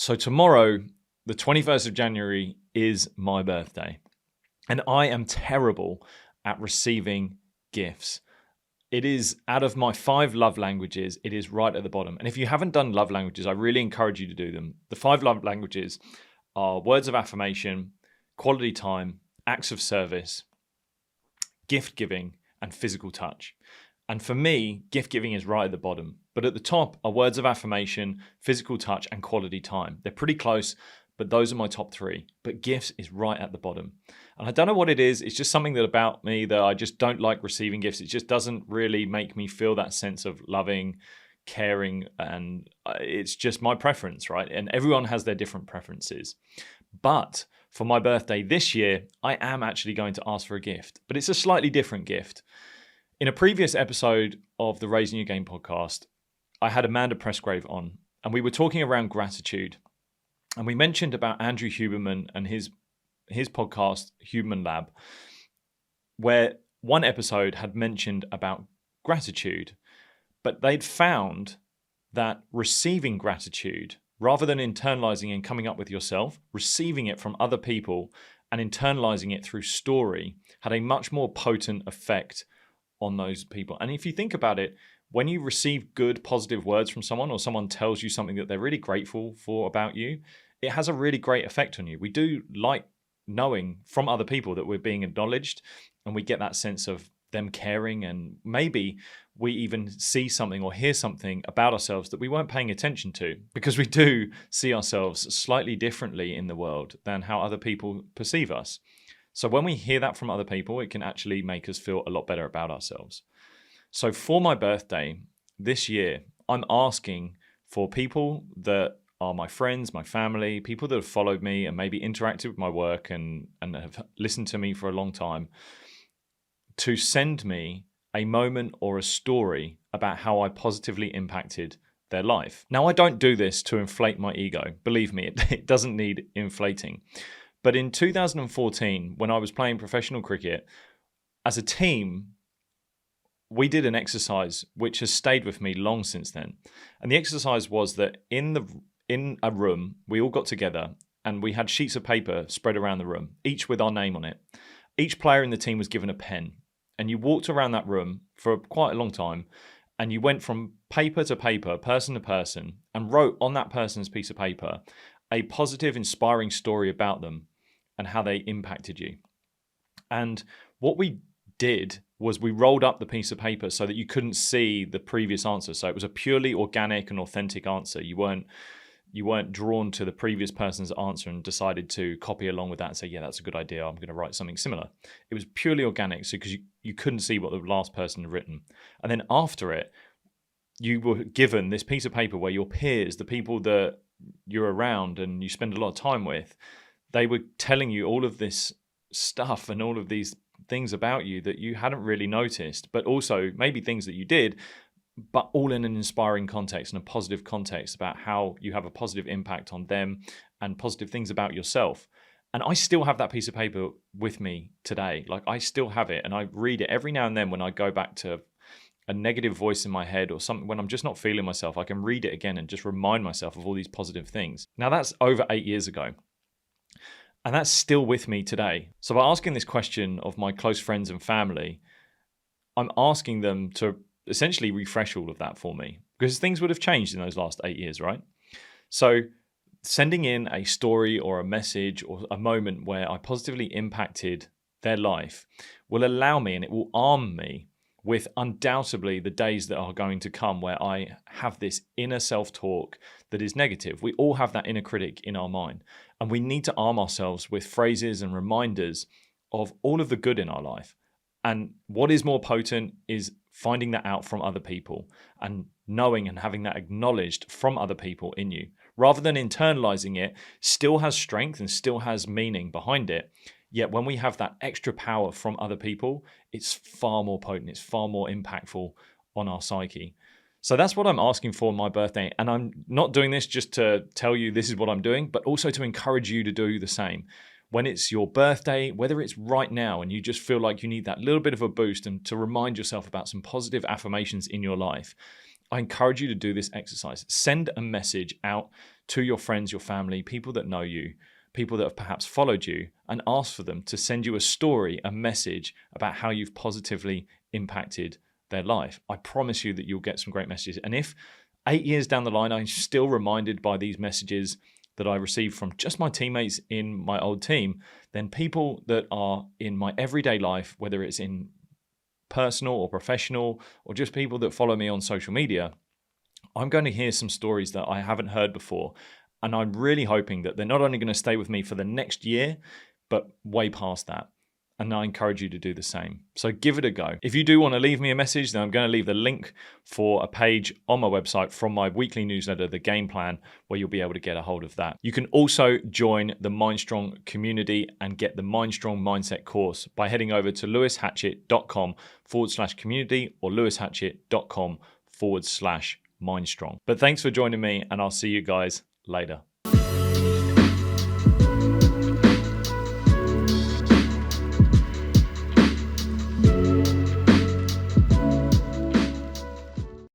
So tomorrow, the 21st of January, is my birthday. And I am terrible at receiving gifts. It is out of my 5 love languages, it is right at the bottom. And if you haven't done love languages, I really encourage you to do them. The 5 love languages are words of affirmation, quality time, acts of service, gift giving, and physical touch. And for me, gift giving is right at the bottom. But at the top are words of affirmation, physical touch, and quality time. They're pretty close, but those are my top 3. But gifts is right at the bottom. And I don't know what it is. It's just something that about me that I just don't like receiving gifts. It just doesn't really make me feel that sense of loving, caring, and it's just my preference, right? And everyone has their different preferences. But for my birthday this year, I am actually going to ask for a gift, but it's a slightly different gift. In a previous episode of the Raising Your Game podcast, I had Amanda Pressgrave on, and we were talking around gratitude. And we mentioned about Andrew Huberman and his podcast, Huberman Lab, where one episode had mentioned about gratitude, but they'd found that receiving gratitude, rather than internalizing and coming up with yourself, receiving it from other people and internalizing it through story had a much more potent effect on those people. And if you think about it, when you receive good, positive words from someone, or someone tells you something that they're really grateful for about you, it has a really great effect on you. We do like knowing from other people that we're being acknowledged, and we get that sense of them caring, and maybe we even see something or hear something about ourselves that we weren't paying attention to, because we do see ourselves slightly differently in the world than how other people perceive us. So when we hear that from other people, it can actually make us feel a lot better about ourselves. So for my birthday this year, I'm asking for people that are my friends, my family, people that have followed me and maybe interacted with my work and have listened to me for a long time, to send me a moment or a story about how I positively impacted their life. Now, I don't do this to inflate my ego. Believe me, it doesn't need inflating. But in 2014, when I was playing professional cricket, as a team, we did an exercise which has stayed with me long since then. And the exercise was that in a room, we all got together and we had sheets of paper spread around the room, each with our name on it. Each player in the team was given a pen, and you walked around that room for quite a long time, and you went from paper to paper, person to person, and wrote on that person's piece of paper a positive, inspiring story about them and how they impacted you. And what we did was we rolled up the piece of paper so that you couldn't see the previous answer. So it was a purely organic and authentic answer. You weren't drawn to the previous person's answer and decided to copy along with that and say, yeah, that's a good idea, I'm going to write something similar. It was purely organic, so because you couldn't see what the last person had written. And then after it, you were given this piece of paper where your peers, the people that you're around and you spend a lot of time with, they were telling you all of this stuff and all of these things about you that you hadn't really noticed, but also maybe things that you did, but all in an inspiring context and a positive context about how you have a positive impact on them and positive things about yourself. And I still have that piece of paper with me today. Like, I still have it, and I read it every now and then when I go back to a negative voice in my head or something, when I'm just not feeling myself. I can read it again and just remind myself of all these positive things. Now, that's over 8 years ago. And that's still with me today. So by asking this question of my close friends and family, I'm asking them to essentially refresh all of that for me, because things would have changed in those last 8 years, right? So sending in a story or a message or a moment where I positively impacted their life will allow me, and it will arm me with undoubtedly the days that are going to come where I have this inner self-talk that is negative. We all have that inner critic in our mind, and we need to arm ourselves with phrases and reminders of all of the good in our life. And what is more potent is finding that out from other people and knowing and having that acknowledged from other people in you, rather than internalizing it. Still has strength and still has meaning behind it. Yet when we have that extra power from other people, it's far more potent, it's far more impactful on our psyche. So that's what I'm asking for on my birthday. And I'm not doing this just to tell you this is what I'm doing, but also to encourage you to do the same. When it's your birthday, whether it's right now and you just feel like you need that little bit of a boost and to remind yourself about some positive affirmations in your life, I encourage you to do this exercise. Send a message out to your friends, your family, people that know you, people that have perhaps followed you, and ask for them to send you a story, a message about how you've positively impacted their life. I promise you that you'll get some great messages. And if 8 years down the line, I'm still reminded by these messages that I received from just my teammates in my old team, then people that are in my everyday life, whether it's in personal or professional, or just people that follow me on social media, I'm going to hear some stories that I haven't heard before. And I'm really hoping that they're not only going to stay with me for the next year, but way past that. And I encourage you to do the same. So give it a go. If you do want to leave me a message, then I'm going to leave the link for a page on my website from my weekly newsletter, The Game Plan, where you'll be able to get a hold of that. You can also join the MindStrong community and get the MindStrong Mindset course by heading over to lewishatchett.com/community or lewishatchett.com/MindStrong. But thanks for joining me, and I'll see you guys later.